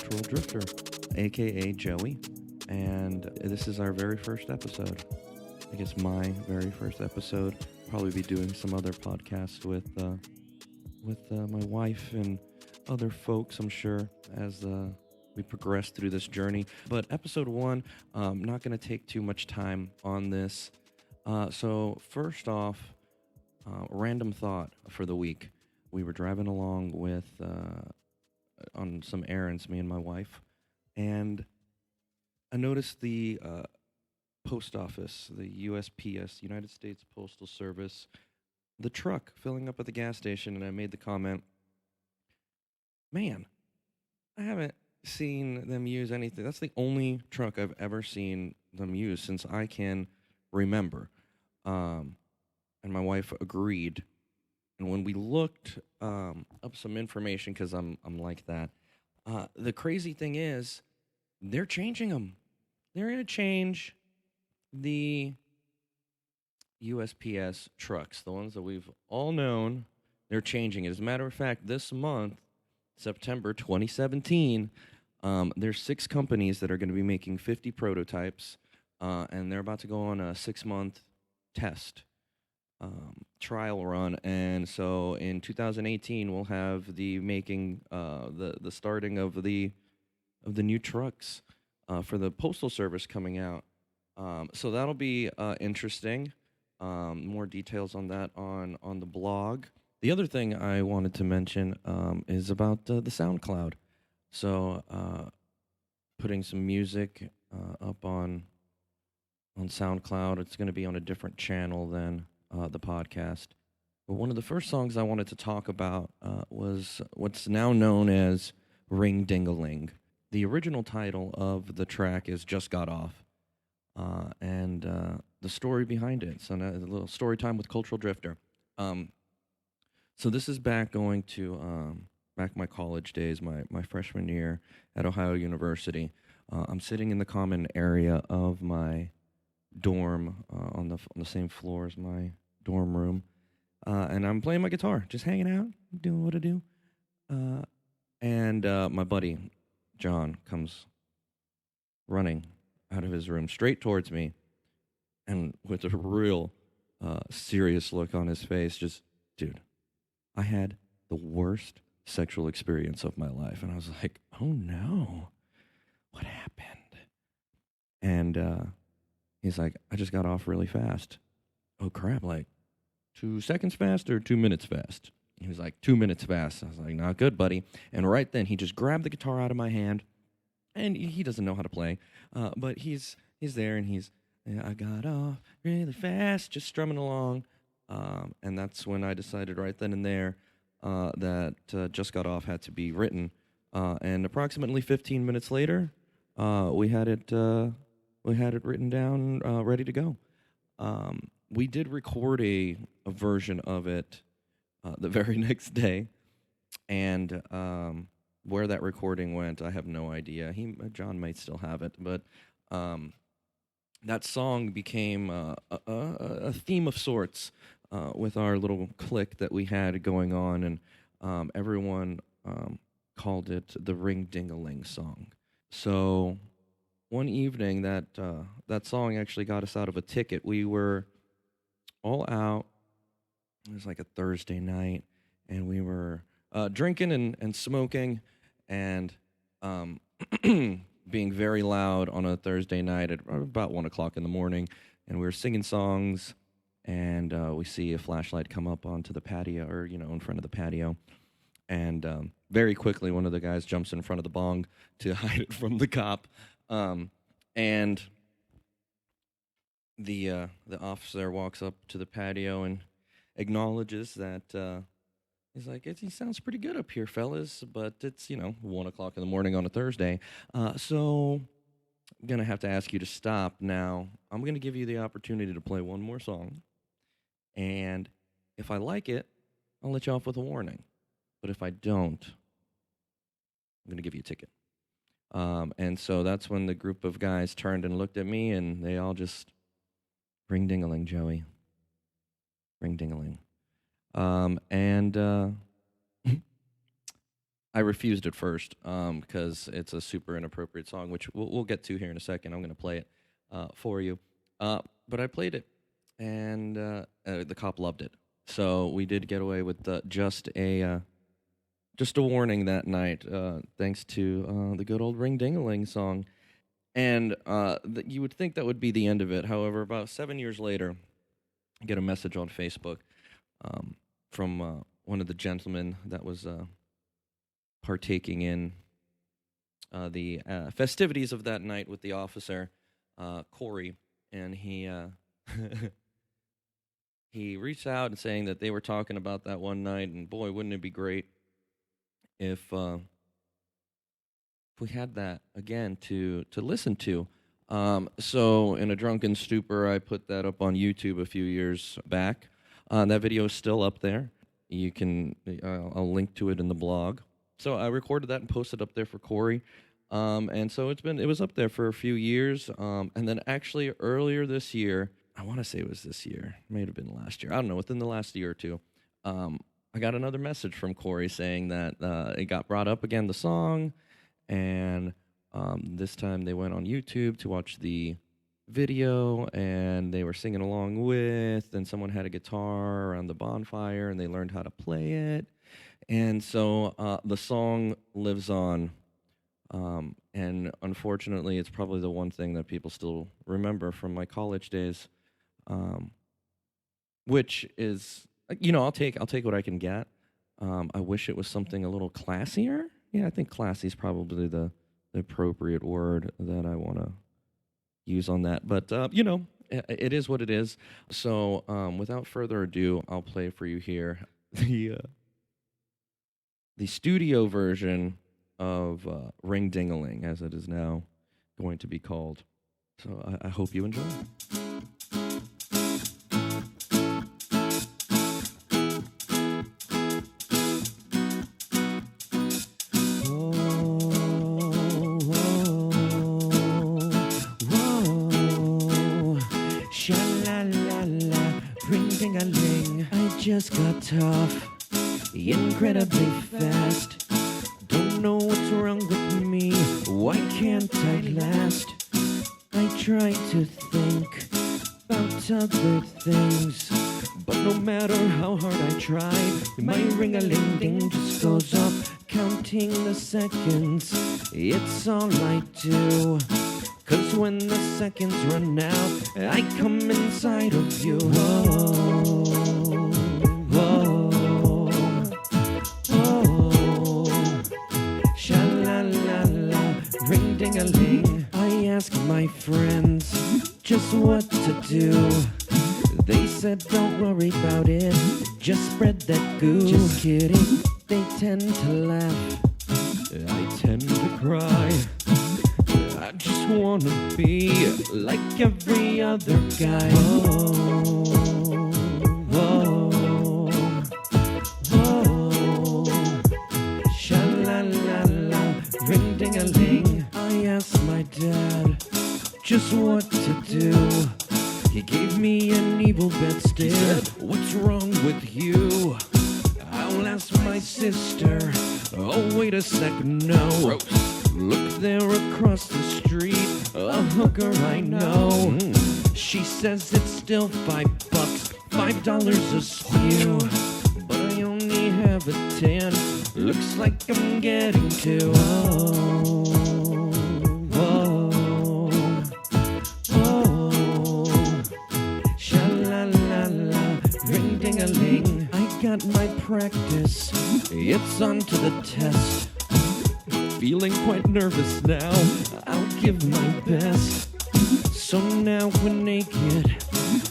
Cultural Drifter, aka Joey, and this is our very first episode. I guess my very first episode. Probably be doing some other podcasts with my wife and other folks, I'm sure, as we progress through this journey. But episode one, I'm not going to take too much time on this. So first off, random thought for the week. We were driving along with on some errands, me and my wife, and I noticed the post office, the USPS, United States Postal Service, the truck filling up at the gas station, and I made the comment, man, I haven't seen them use anything. That's the only truck I've ever seen them use since I can remember. And my wife agreed. And when we looked up some information, because I'm like that, the crazy thing is they're changing them. They're going to change the USPS trucks, the ones that we've all known. They're changing it. As a matter of fact, this month, September 2017, there's 6 companies that are going to be making 50 prototypes, and they're about to go on a 6-month test trial run. And so in 2018, we'll have the making the starting of the new trucks for the Postal Service coming out. So that'll be interesting. More details on that on the blog. The other thing I wanted to mention is about the SoundCloud. So putting some music up on SoundCloud. It's going to be on a different channel than the podcast. But one of the first songs I wanted to talk about was what's now known as Ring Ding-a-Ling. The original title of the track is Just Got Off. And the story behind it. So now a little story time with Cultural Drifter. So this is back going to back my college days, my freshman year at Ohio University. I'm sitting in the common area of my dorm on the same floor as my dorm room, and I'm playing my guitar, just hanging out, doing what I do. And my buddy John comes running out of his room straight towards me, and with a real serious look on his face, just, dude, I had the worst sexual experience of my life. And I was like, oh no, what happened? And he's like, I just got off really fast. Oh crap, like 2 seconds fast or 2 minutes fast? He was like, 2 minutes fast. I was like, not good, buddy. And right then he just grabbed the guitar out of my hand, and he doesn't know how to play, but he's there, and I got off really fast, just strumming along, and that's when I decided right then and there that Just Got Off had to be written, and approximately 15 minutes later, we had it written down, ready to go. We did record a version of it the very next day, and where that recording went, I have no idea. John might still have it, but that song became a theme of sorts with our little clique that we had going on, and everyone called it the Ring Ding-a-Ling song. So one evening, that song actually got us out of a ticket. We were all out. It was like a Thursday night, and we were drinking and smoking, and being very loud on a Thursday night at about 1 o'clock in the morning, and we were singing songs, and we see a flashlight come up onto the patio, or, in front of the patio, and very quickly one of the guys jumps in front of the bong to hide it from the cop, and the officer walks up to the patio and acknowledges that he's like, he sounds pretty good up here, fellas, but it's, 1 o'clock in the morning on a Thursday. So I'm going to have to ask you to stop now. I'm going to give you the opportunity to play one more song. And if I like it, I'll let you off with a warning. But if I don't, I'm going to give you a ticket. And so that's when the group of guys turned and looked at me, and they all just, ring ding-a-ling, Joey. Ring ding-a-ling. And I refused at first because it's a super inappropriate song, which we'll get to here in a second. I'm going to play it for you. But I played it, and the cop loved it. So we did get away with just a warning that night, thanks to the good old Ring Ding-a-Ling song. And you would think that would be the end of it. However, about 7 years later, I get a message on Facebook from one of the gentlemen that was partaking in the festivities of that night with the officer, Corey, and he he reached out and saying that they were talking about that one night, and boy, wouldn't it be great if we had that again to listen to. So in a drunken stupor, I put that up on YouTube a few years back. That video is still up there. You can, I'll link to it in the blog. So I recorded that and posted up there for Corey. And so it was up there for a few years. And then actually earlier this year, I want to say it was this year, may have been last year. I don't know, within the last year or two, I got another message from Corey saying that it got brought up again, the song. And this time they went on YouTube to watch the video, and they were singing along with, and someone had a guitar around the bonfire, and they learned how to play it. And so the song lives on, and unfortunately, it's probably the one thing that people still remember from my college days, which is, I'll take what I can get. I wish it was something a little classier. Yeah, I think classy is probably the appropriate word that I want to use on that. But, it is what it is. So without further ado, I'll play for you here the studio version of Ring Ding-a-Ling, as it is now going to be called. So I hope you enjoy. Ring-ding-a-ling, I just got tough, incredibly fast. Don't know what's wrong with me, why can't I last? I try to think about other things, but no matter how hard I try, my ring-a-ling-ding just goes up, counting the seconds, it's all I do. 'Cause when the seconds run out, I come inside of you. Whoa, whoa, whoa. Sha-la-la-la, ring-ding-a-ling. I ask my friends just what to do. They said don't worry about it, just spread that goo. Just kidding, they tend to laugh, I tend to cry. I just wanna be like every other guy. Whoa, whoa, whoa. Sha-la-la-la, ring-ding-a-ling. I asked my dad just what to do. He gave me an evil bed stare. What's wrong with you? I'll ask my sister. Oh, wait a second, no. Look there across the street, a hooker I know. She says it's still $5, $5 a spew. But I only have a 10, looks like I'm getting two. Whoa, whoa, whoa. Sha-la-la-la, ring-ding-a-ling. I got my practice, it's on to the test. Feeling quite nervous now, I'll give my best. So now we're naked,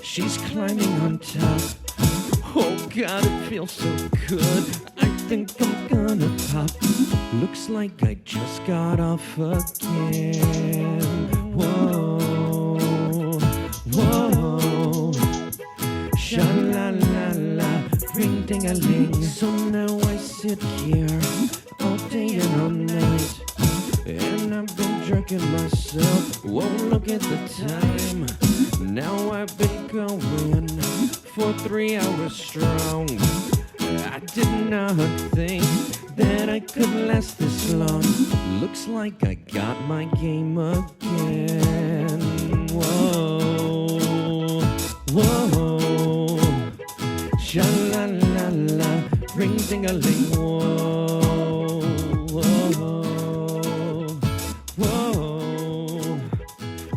she's climbing on top. Oh God, it feels so good, I think I'm gonna pop. Looks like I just got off again. Whoa, whoa. Sha-la-la-la, ring-ding-a-ling. So now I sit here all day and all night, and I've been jerking myself. Whoa, look at the time. Now I've been going for 3 hours strong. I did not think that I could last this long. Looks like I got my game again. Whoa, whoa, sha-la-la-la, ring-ding-a-ling, whoa, whoa, whoa,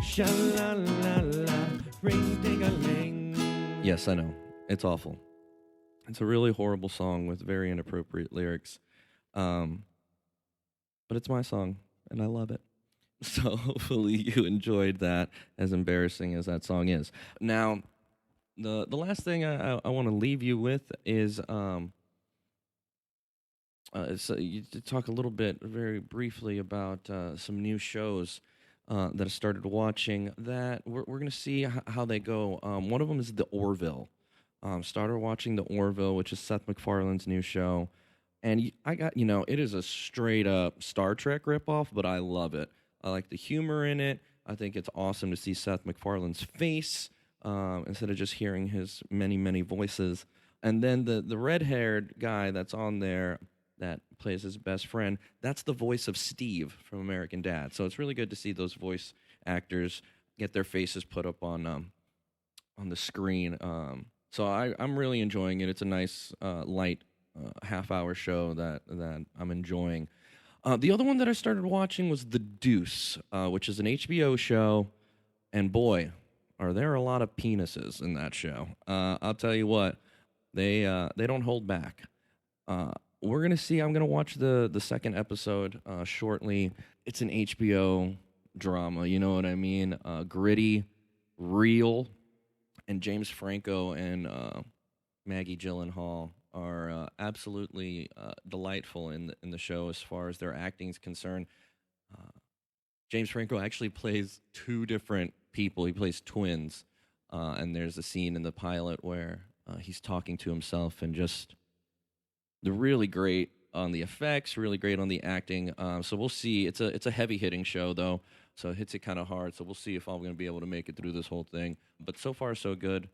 sha-la-la-la, ring-ding-a-ling. Yes, I know. It's awful. It's a really horrible song with very inappropriate lyrics. But it's my song, and I love it. So hopefully you enjoyed that, as embarrassing as that song is. Now, the last thing I want to leave you with is so you to talk a little bit, very briefly, about some new shows that I started watching that we're going to see how they go. One of them is The Orville. Started watching The Orville, which is Seth MacFarlane's new show. And it is a straight-up Star Trek ripoff, but I love it. I like the humor in it. I think it's awesome to see Seth MacFarlane's face instead of just hearing his many, many voices. And then the red-haired guy that's on there that plays his best friend, that's the voice of Steve from American Dad. So it's really good to see those voice actors get their faces put up on the screen. So I'm really enjoying it. It's a nice, light half-hour show that I'm enjoying. The other one that I started watching was The Deuce, which is an HBO show, and boy, are there a lot of penises in that show. I'll tell you what, they don't hold back. We're gonna see. I'm gonna watch the second episode shortly. It's an HBO drama, you know what I mean? Gritty, real. And James Franco and Maggie Gyllenhaal are absolutely delightful in the show as far as their acting is concerned. James Franco actually plays two different people. He plays twins, and there's a scene in the pilot where he's talking to himself, and just they're really great on the effects, really great on the acting. So we'll see. It's a heavy-hitting show, though. So it hits it kind of hard. So we'll see if I'm going to be able to make it through this whole thing. But so far, so good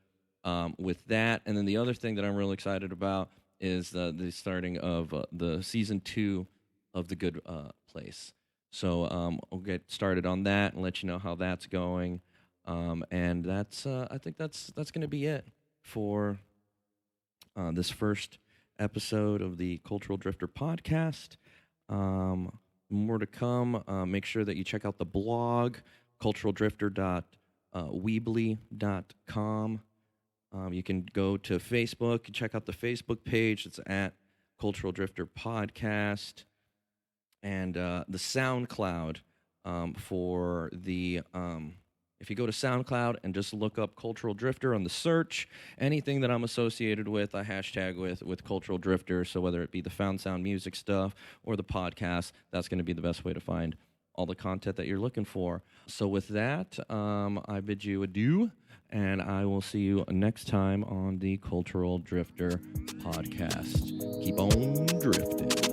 with that. And then the other thing that I'm really excited about is the starting of the season 2 of The Good Place. So we'll get started on that and let you know how that's going. And that's I think that's going to be it for this first episode of the Cultural Drifter Podcast. More to come. Make sure that you check out the blog, culturaldrifter.weebly.com. You can go to Facebook, check out the Facebook page. It's at Cultural Drifter Podcast. And the SoundCloud for the... if you go to SoundCloud and just look up Cultural Drifter on the search, anything that I'm associated with, I hashtag with Cultural Drifter. So whether it be the Found Sound music stuff or the podcast, that's going to be the best way to find all the content that you're looking for. So with that, I bid you adieu, and I will see you next time on the Cultural Drifter Podcast. Keep on drifting.